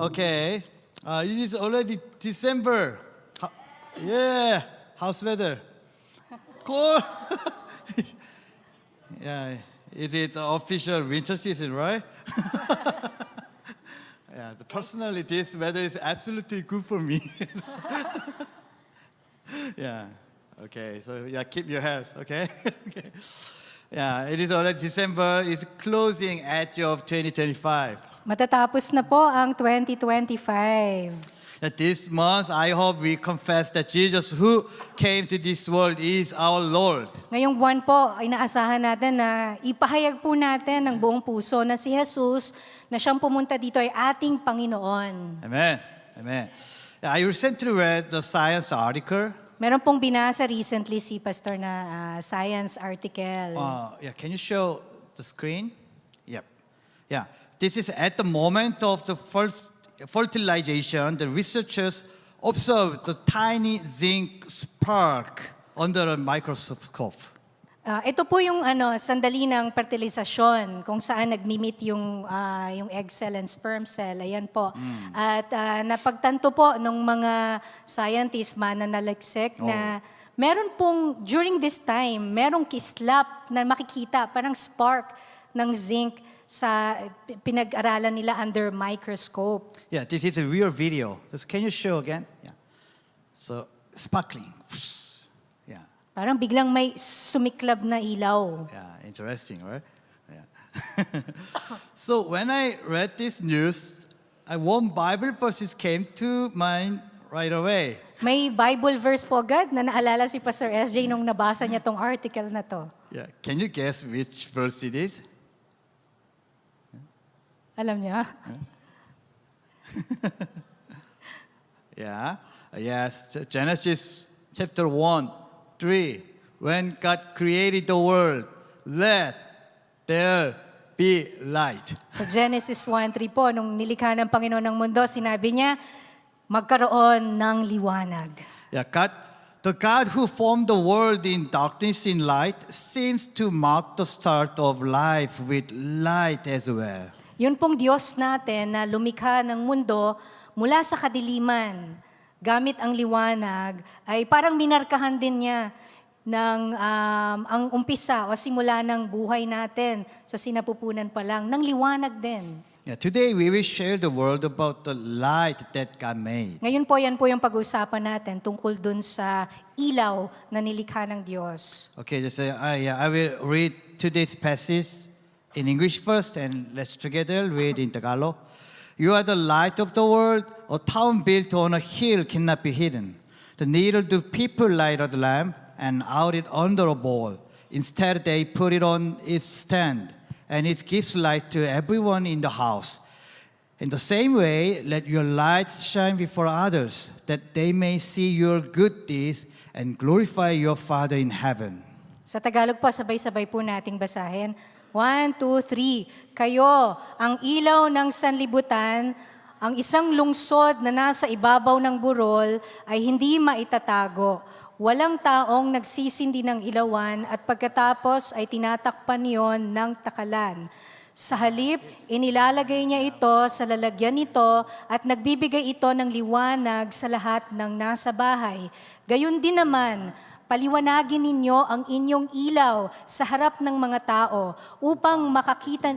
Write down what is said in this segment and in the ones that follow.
Okay. It is already December. Yeah. How's weather? Cool. Yeah. It is the official winter season, right? Yeah. Personally, this weather is absolutely good for me. Yeah. Okay. So yeah, keep your health. Okay. Okay. Yeah. It is already December. It's closing edge of 2025. Matatapos na po ang 2025. This month, I hope we confess that Jesus who came to this world is our Lord. Ngayong buwan po ay naasahan natin na ipahayag po natin ng buong puso na si Jesus na siyang pumunta dito ay ating Panginoon. Amen. Amen. Yeah, I recently read the science article. Meron pong binasa recently si Pastor na science article. Yeah, can you show the screen? Yep. Yeah. This is at the moment of the first fertilization, the researchers observed the tiny zinc spark under a microscope. Ito po yung sandali ng fertilisasyon kung saan nagmi-meet yung egg cell and sperm cell. Ayan po. At napagtanto po ng mga scientists mananaliksik na meron pong, during this time, merong kislap na makikita, parang spark ng zinc sa pinag-aralan nila under microscope. Yeah, this is a real video. Can you show again? Yeah. So, sparkling. Yeah. Parang biglang may sumiklab na ilaw. Yeah, interesting, right? Yeah. So, when I read this news, one Bible verses came to mind right away. May Bible verse po agad na naalala si Pastor SJ nung nabasa niya tong article na to. Yeah. Can you guess which verse it is? Alam niya? Yeah. Yes. Genesis chapter 1:3. When God created the world, let there be light. Sa Genesis 1:3 po, nung nilikha ng Panginoon ng mundo, sinabi niya, magkaroon ng liwanag. Yeah, the God who formed the world in darkness in light seems to mark the start of life with light as well. Yun pong Diyos natin na lumikha ng mundo mula sa kadiliman, gamit ang liwanag, ay parang minarkahan din niya ng ang umpisa o simula ng buhay natin sa sinapupunan pa lang, ng liwanag din. Yeah, today we will share the word about the light that God made. Ngayon po, yan po yung pag-uusapan natin tungkol dun sa ilaw na nilikha ng Diyos. Okay, I will read today's passage in English first, and let's together read in Tagalog. You are the light of the world. A town built on a hill cannot be hidden. Neither do people light a lamp and out it under a bowl. Instead, they put it on its stand, and it gives light to everyone in the house. In the same way, let your light shine before others, that they may see your good deeds and glorify your Father in heaven. Sa Tagalog po, sabay-sabay po nating basahin. 1, 2, 3. Kayo, ang ilaw ng sanlibutan, ang isang lungsod na nasa ibabaw ng burol ay hindi maitatago. Walang taong nagsisindi ng ilawan at pagkatapos ay tinatakpan yon ng takalan. Sa halip, inilalagay niya ito sa lalagyan nito at nagbibigay ito ng liwanag sa lahat ng nasa bahay. Gayun din naman, paliwanagin ninyo ang inyong ilaw sa harap ng mga tao upang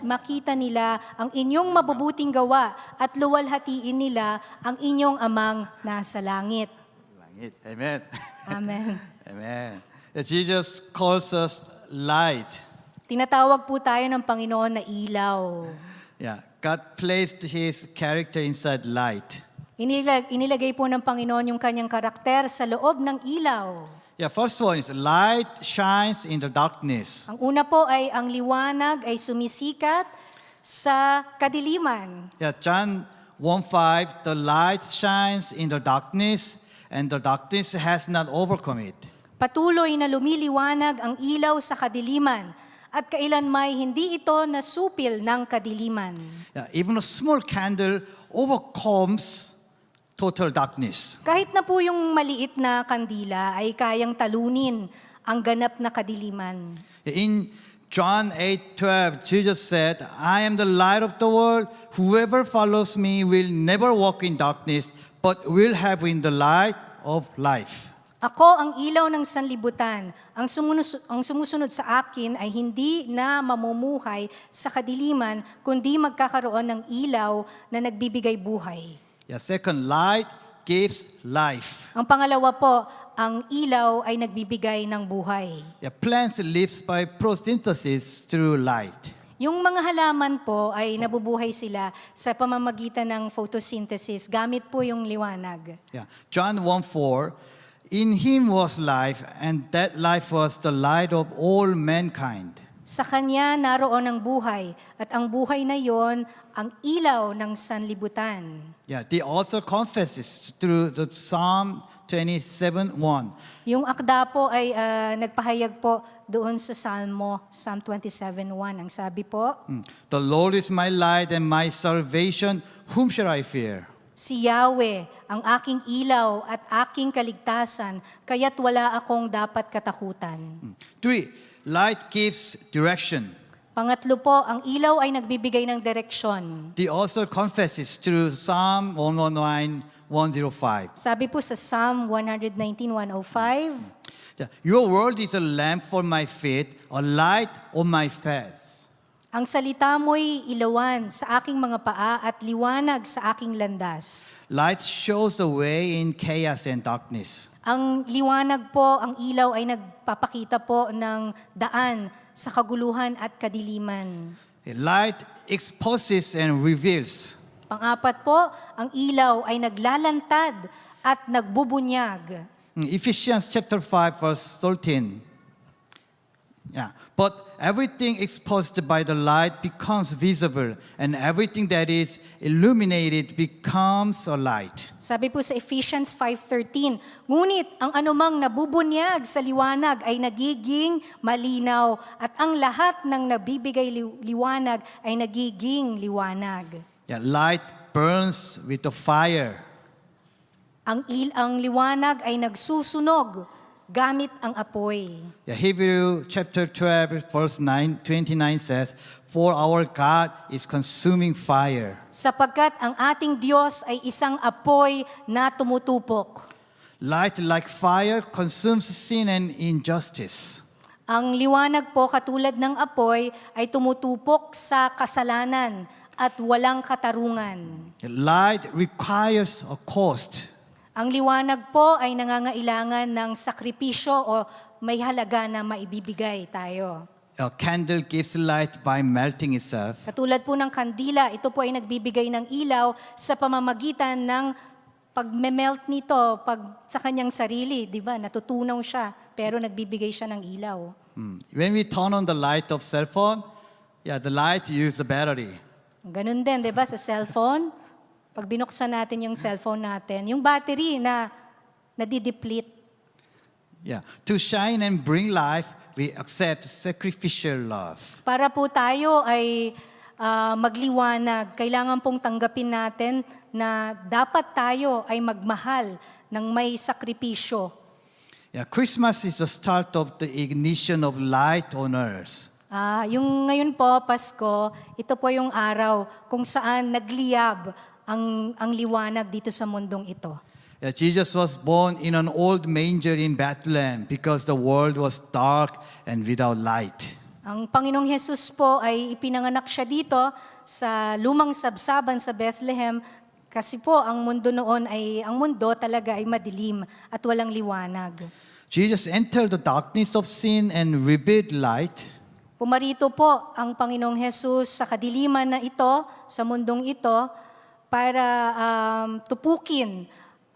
makita nila ang inyong mabubuting gawa at luwalhatiin nila ang inyong amang nasa langit. Amen. Amen. Amen. Jesus calls us light. Tinatawag po tayo ng Panginoon na ilaw. Yeah, God placed His character inside light. Inilagay po ng Panginoon yung kanyang karakter sa loob ng ilaw. Yeah, first one is light shines in the darkness. Ang una po ay ang liwanag ay sumisikat sa kadiliman. Yeah, John 1:5, the light shines in the darkness, and the darkness has not overcome it. Patuloy na lumiliwanag ang ilaw sa kadiliman at kailanmay hindi ito nasupil ng kadiliman. Yeah, even a small candle overcomes total darkness. Kahit na po yung maliit na kandila ay kayang talunin ang ganap na kadiliman. In John 8:12, Jesus said, I am the light of the world. Whoever follows me will never walk in darkness, but will have in the light of life. Ako ang ilaw ng sanlibutan. Ang sumusunod sa akin ay hindi na mamumuhay sa kadiliman, kundi magkakaroon ng ilaw na nagbibigay buhay. Yeah, second, light gives life. Ang pangalawa po, ang ilaw ay nagbibigay ng buhay. Yeah, plants lives by photosynthesis through light. Yung mga halaman po ay nabubuhay sila sa pamamagitan ng photosynthesis, gamit po yung liwanag. Yeah. John 1:4, in him was life, and that life was the light of all mankind. Sa kanya naroon ang buhay, at ang buhay na yon ang ilaw ng sanlibutan. Yeah, the author confesses through the Psalm 27:1. Yung akda po ay nagpahayag po doon sa Psalm 27:1. Ang sabi po, The Lord is my light and my salvation, whom shall I fear? si Yahweh ang aking ilaw at aking kaligtasan, kaya't wala akong dapat katakutan. 3, light gives direction. Pangatlo po, ang ilaw ay nagbibigay ng direksyon. The author confesses through Psalm 119:105. Sabi po sa Psalm 119:105, Yeah, your word is a lamp for my feet, a light on my path. ang salita mo'y ilawan sa aking mga paa at liwanag sa aking landas. Light shows the way in chaos and darkness. Ang liwanag po, ang ilaw ay nagpapakita po ng daan sa kaguluhan at kadiliman. Light exposes and reveals. Pang-apat po, ang ilaw ay naglalantad at nagbubunyag. Ephesians chapter 5 verse 13. Yeah, but everything exposed by the light becomes visible, and everything that is illuminated becomes a light. Sabi po sa Ephesians 5:13, ngunit ang anumang nabubunyag sa liwanag ay nagiging malinaw, at ang lahat ng nabibigay liwanag ay nagiging liwanag. Yeah, light burns with the fire. Ang liwanag ay nagsusunog gamit ang apoy. Yeah, Hebrew chapter 12 verse 29 says, for our God is consuming fire. Sapagkat ang ating Diyos ay isang apoy na tumutupok. Light like fire consumes sin and injustice. Ang liwanag po katulad ng apoy ay tumutupok sa kasalanan at walang katarungan. Light requires a cost. Ang liwanag po ay nangangailangan ng sakripisyo o may halaga na maibibigay tayo. A candle gives light by melting itself. Katulad po ng kandila, ito po ay nagbibigay ng ilaw sa pamamagitan ng pag-melt nito sa kanyang sarili, di ba? Natutunaw siya, pero nagbibigay siya ng ilaw. When we turn on the light of cell phone, yeah, the light uses the battery. Ganun din, di ba, sa cellphone? Pag binuksan natin yung cellphone natin, yung battery na nadideplete. Yeah, to shine and bring life, we accept sacrificial love. Para po tayo ay magliwanag, kailangan pong tanggapin natin na dapat tayo ay magmahal ng may sakripisyo. Yeah, Christmas is the start of the ignition of light on earth. Yung ngayon po, Pasko, ito po yung araw kung saan nagliyab ang liwanag dito sa mundong ito. Yeah, Jesus was born in an old manger in Bethlehem because the world was dark and without light. Ang Panginoong Hesus po ay ipinanganak siya dito sa lumang sabsaban sa Bethlehem kasi po ang mundo talaga ay madilim at walang liwanag. Jesus entered the darkness of sin and revealed light. Pumarito po ang Panginoong Hesus sa kadiliman na ito, sa mundong ito, para tupukin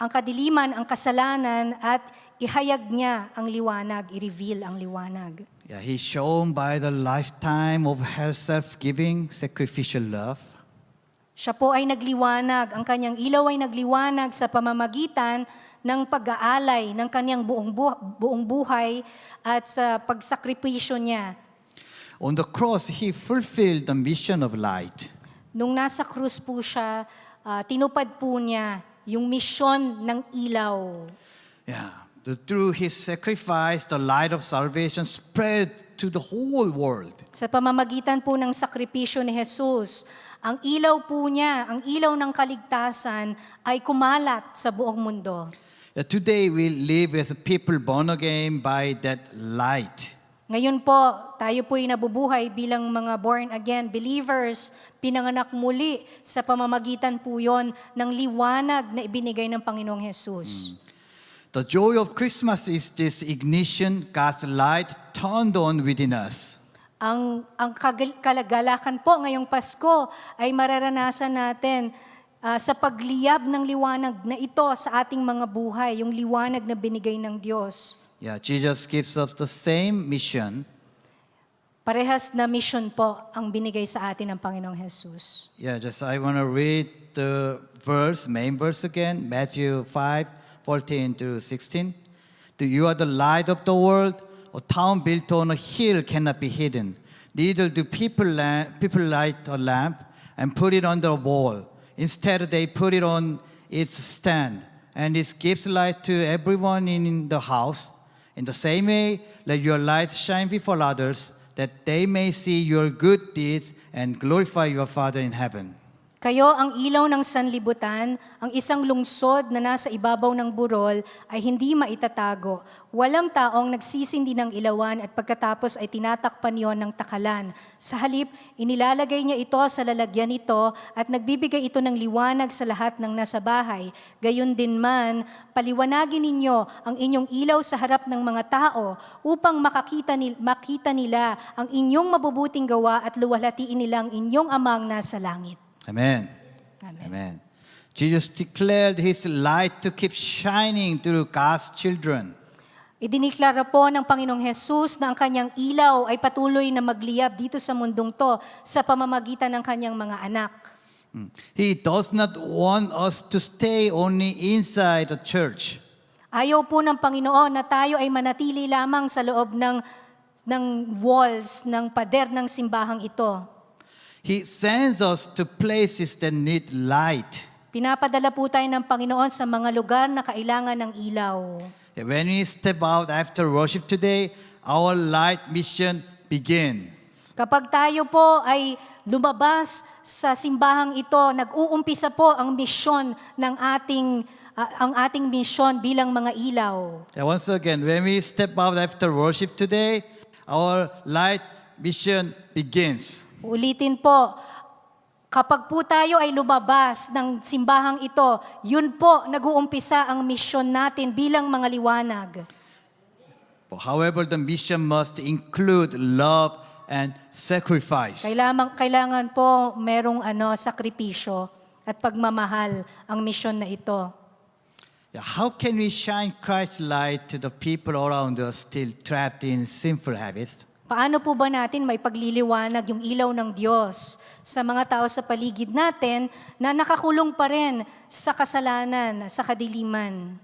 ang kadiliman, ang kasalanan, at ihayag niya ang liwanag, i-reveal ang liwanag. Yeah, he's shown by the lifetime of self-giving, sacrificial love. Siya po ay nagliwanag, ang kanyang ilaw ay nagliwanag sa pamamagitan ng pag-aalay ng kanyang buong buhay at sa pagsakripisyo niya. On the cross, he fulfilled the mission of light. Nung nasa krus po siya, tinupad po niya yung misyon ng ilaw. Yeah, through his sacrifice, the light of salvation spread to the whole world. Sa pamamagitan po ng sakripisyo ni Jesus, ang ilaw po niya, ang ilaw ng kaligtasan ay kumalat sa buong mundo. Today we live as a people born again by that light. Ngayon po, tayo po'y nabubuhay bilang mga born-again believers, pinanganak muli sa pamamagitan po yon ng liwanag na ibinigay ng Panginoong Jesus. The joy of Christmas is this ignition, God's light turned on within us. Ang kalagalakan po ngayong Pasko ay mararanasan natin sa pagliyab ng liwanag na ito sa ating mga buhay, yung liwanag na binigay ng Diyos. Yeah, Jesus gives us the same mission. Parehas na mission po ang binigay sa atin ng Panginoong Jesus. Yeah, just I want to read the main verse again, Matthew 5:14 to 16. You are the light of the world. A town built on a hill cannot be hidden. Neither do people light a lamp and put it under a wall. Instead, they put it on its stand, and it gives light to everyone in the house. In the same way, let your light shine before others, that they may see your good deeds and glorify your Father in heaven. Kayo ang ilaw ng sanlibutan, ang isang lungsod na nasa ibabaw ng burol ay hindi maitatago. Walang taong nagsisindi ng ilawan at pagkatapos ay tinatakpan yon ng takalan. Sa halip, inilalagay niya ito sa lalagyan nito at nagbibigay ito ng liwanag sa lahat ng nasa bahay. Gayon din man, paliwanagin ninyo ang inyong ilaw sa harap ng mga tao upang makita nila ang inyong mabubuting gawa at luwalhatiin nila ang inyong amang nasa langit. Amen. Amen. Amen. Jesus declared His light to keep shining through God's children. Idiniklara po ng Panginoong Jesus na ang kanyang ilaw ay patuloy na magliyab dito sa mundong to sa pamamagitan ng kanyang mga anak. He does not want us to stay only inside the church. Ayaw po ng Panginoon na tayo ay manatili lamang sa loob ng walls, ng pader ng simbahang ito. He sends us to places that need light. Pinapadala po tayo ng Panginoon sa mga lugar na kailangan ng ilaw. When we step out after worship today, our light mission begins. Kapag tayo po ay lumabas sa simbahang ito, nag-uumpisa po ang misyon ng ating misyon bilang mga ilaw. Once again, when we step out after worship today, our light mission begins. Ulitin po, kapag po tayo ay lumabas ng simbahang ito, yun po nag-uumpisa ang misyon natin bilang mga liwanag. However, the mission must include love and sacrifice. Kailangan po merong sakripisyo at pagmamahal ang misyon na ito. How can we shine Christ's light to the people around us still trapped in sinful habits? Paano po ba natin may pagliliwanag yung ilaw ng Diyos sa mga tao sa paligid natin na nakakulong pa rin sa kasalanan, sa kadiliman?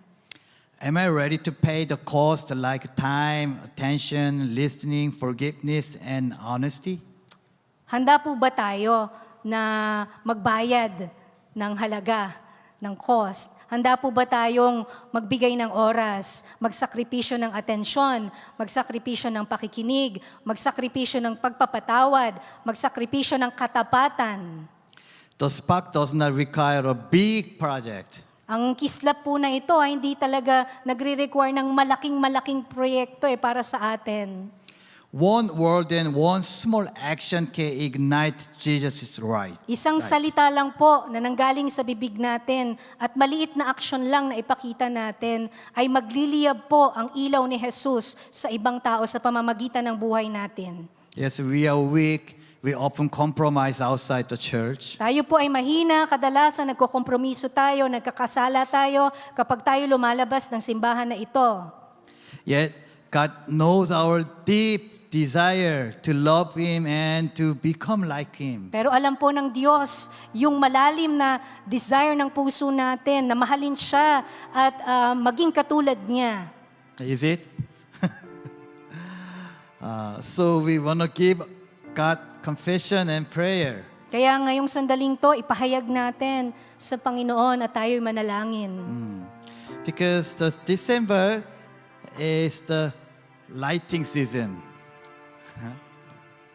Am I ready to pay the cost like time, attention, listening, forgiveness, and honesty? Handa po ba tayo na magbayad ng halaga, ng cost? Handa po ba tayong magbigay ng oras, magsakripisyo ng atensyon, magsakripisyo ng pakikinig, magsakripisyo ng pagpapatawad, magsakripisyo ng katapatan? The spark does not require a big project. Ang kislap po na ito ay hindi talaga nagre-require ng malaking proyekto para sa atin. One word and one small action can ignite Jesus' right. Isang salita lang po na nanggaling sa bibig natin at maliit na aksyon lang na ipakita natin ay magliliyab po ang ilaw ni Jesus sa ibang tao sa pamamagitan ng buhay natin. Yes, we are weak. We often compromise outside the church. Tayo po ay mahina, kadalasan nagkokompromiso tayo, nagkakasala tayo kapag tayo lumalabas ng simbahan na ito. Yet, God knows our deep desire to love Him and to become like Him. Pero alam po ng Diyos yung malalim na desire ng puso natin na mahalin siya at maging katulad niya. Is it? So we want to give God confession and prayer. Kaya ngayong sandaling to, ipahayag natin sa Panginoon at tayo'y manalangin. Because the December is the lighting season.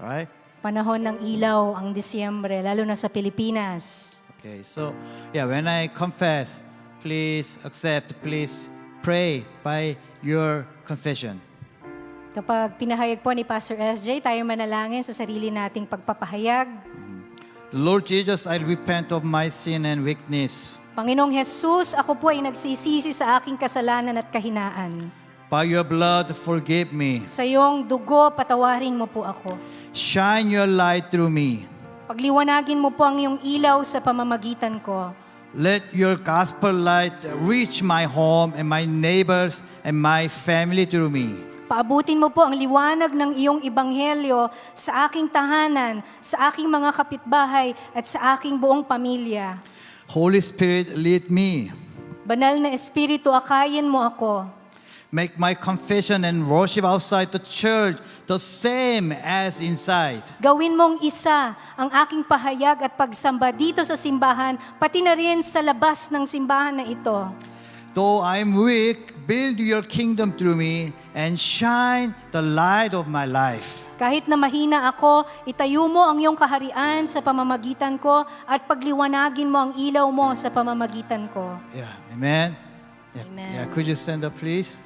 Right? Panahon ng ilaw ang Disyembre, lalo na sa Pilipinas. Okay, so yeah, when I confess, please accept, please pray by your confession. Kapag pinahayag po ni Pastor SJ, tayo manalangin sa sarili nating pagpapahayag. Lord Jesus, I repent of my sin and weakness. Panginoong Jesus, ako po ay nagsisisi sa aking kasalanan at kahinaan. By your blood, forgive me. Sa iyong dugo, patawarin mo po ako. Shine your light through me. Pagliwanagin mo po ang iyong ilaw sa pamamagitan ko. Let your gospel light reach my home and my neighbors and my family through me. Paabutin mo po ang liwanag ng iyong ibanghelyo sa aking tahanan, sa aking mga kapitbahay at sa aking buong pamilya. Holy Spirit, lead me. Banal na Espiritu, akayin mo ako. Make my confession and worship outside the church the same as inside. Gawin mong isa ang aking pahayag at pagsamba dito sa simbahan, pati na rin sa labas ng simbahan na ito. Though I am weak, build your kingdom through me and shine the light of my life. Kahit na mahina ako, itayo mo ang iyong kaharian sa pamamagitan ko at pagliwanagin mo ang ilaw mo sa pamamagitan ko. Yeah, amen. Yeah, Amen. yeah, could you stand up, please?